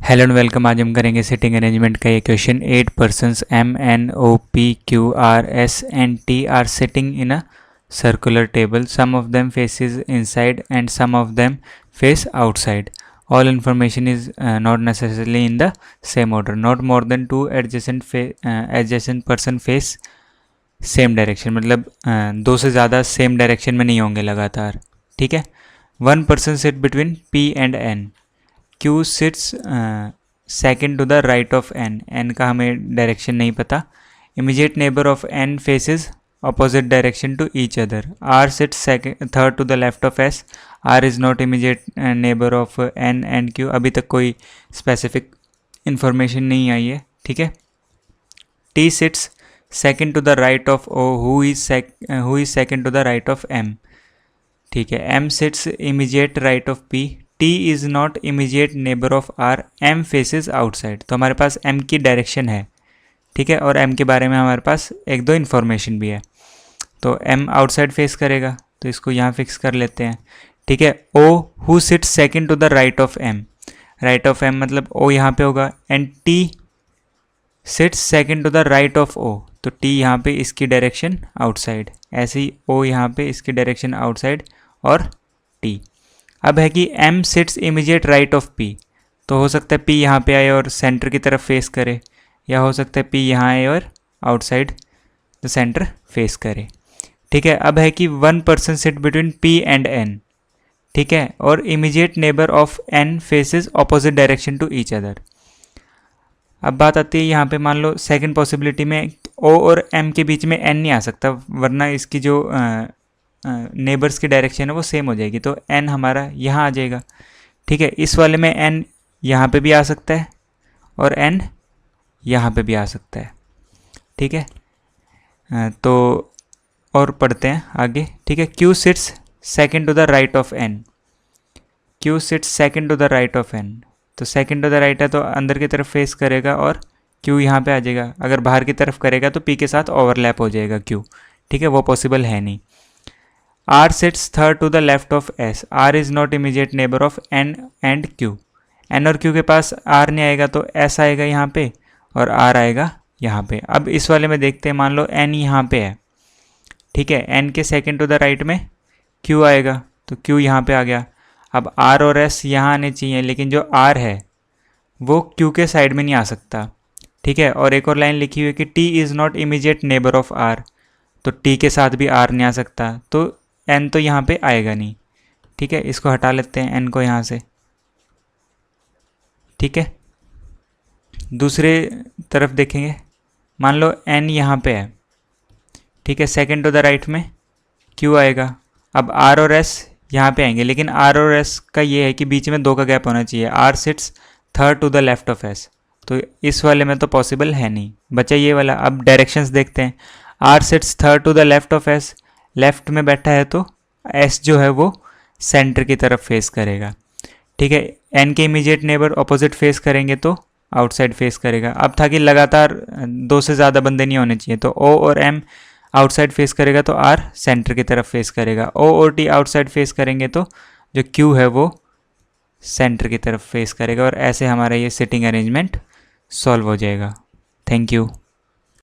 Hello and welcome. आज हम करेंगे सिटिंग अरेंजमेंट का ये question. 8 persons M N O P Q R S and T are sitting in a circular table. Some of them faces inside and some of them face outside. All information is not necessarily in the same order. Not more than two adjacent person face same direction. मतलब दो से ज़्यादा same direction में नहीं होंगे लगातार। ठीक है। One person sit between P and N. Q sits second to the right of N. N का हमें डायरेक्शन नहीं पता। Immediate neighbour of N faces opposite direction to each other. R sits third to the left of S. R is not immediate neighbour of N and Q. अभी तक कोई specific information नहीं आई है। ठीक है। T sits second to the right of O who is second to the right of M. ठीक है। M sits immediate right of P. T is not immediate neighbour of R. M faces outside. तो हमारे पास M की direction है। ठीक है। और M के बारे में हमारे पास एक दो इन्फॉर्मेशन भी है। तो M आउटसाइड फेस करेगा, तो इसको यहाँ फिक्स कर लेते हैं। ठीक है। O who sits second to the right of M। Right of M मतलब O यहाँ पे होगा। And T sits second to the right of O। तो T यहाँ पे इसकी डायरेक्शन आउटसाइड। ऐसे ही O यहाँ पे इसकी डायरेक्शन आउटसाइड और T। अब है कि M seats immediate right of P। तो हो सकता है P यहाँ पे आए और सेंटर की तरफ फेस करे, या हो सकता है P यहाँ आए और आउटसाइड द सेंटर फेस करे। ठीक है। अब है कि one person sit between P and N। ठीक है। और immediate neighbour of N faces opposite direction to each other. अब बात आती है यहाँ पे, मान लो सेकेंड पॉसिबिलिटी में O और M के बीच में N नहीं आ सकता, वरना इसकी जो नेबर्स की डायरेक्शन है वो सेम हो जाएगी। तो n हमारा यहाँ आ जाएगा। ठीक है। इस वाले में n यहाँ पे भी आ सकता है और n यहाँ पे भी आ सकता है। ठीक है। तो और पढ़ते हैं आगे। ठीक है। Q sits second to the right of n। Q sits second to the right of n। तो सेकेंड टू द राइट है तो अंदर की तरफ फेस करेगा और Q यहाँ पे आ जाएगा। अगर बाहर की तरफ करेगा तो P के साथ ओवरलैप हो जाएगा Q। ठीक है। वो पॉसिबल है नहीं। R sits third to the left of S. R is not immediate neighbor of N and Q. N और Q के पास R नहीं आएगा तो S आएगा यहाँ पे और R आएगा यहाँ पे। अब इस वाले में देखते हैं, मान लो N यहाँ पे है। ठीक है। N के सेकेंड टू द राइट में Q आएगा, तो Q यहाँ पे आ गया। अब R और S यहाँ आने चाहिए, लेकिन जो R है वो Q के साइड में नहीं आ सकता। ठीक है। और एक और लाइन लिखी हुई है कि T is not immediate neighbour of R। तो T के साथ भी R नहीं आ सकता, तो n तो यहाँ पे आएगा नहीं। ठीक है। इसको हटा लेते हैं n को यहाँ से। ठीक है। दूसरे तरफ देखेंगे, मान लो n यहाँ पे है। ठीक है। सेकेंड टू द राइट में q आएगा। अब r और s यहाँ पे आएंगे, लेकिन r और s का ये है कि बीच में दो का गैप होना चाहिए। r sits third to the left of s। तो इस वाले में तो पॉसिबल है नहीं, बचा ये वाला। अब डायरेक्शंस देखते हैं। r sits third to the left of s। Left में बैठा है तो S जो है वो सेंटर की तरफ फेस करेगा। ठीक है। N के इमीडिएट नेबर ऑपोजिट फेस करेंगे तो आउटसाइड फेस करेगा। अब था कि लगातार दो से ज़्यादा बंदे नहीं होने चाहिए, तो O और M आउटसाइड फेस करेगा तो R सेंटर की तरफ फेस करेगा। O और T आउटसाइड फेस करेंगे तो जो Q है वो सेंटर की तरफ फेस करेगा। और ऐसे हमारा ये सिटिंग अरेंजमेंट सॉल्व हो जाएगा। Thank you.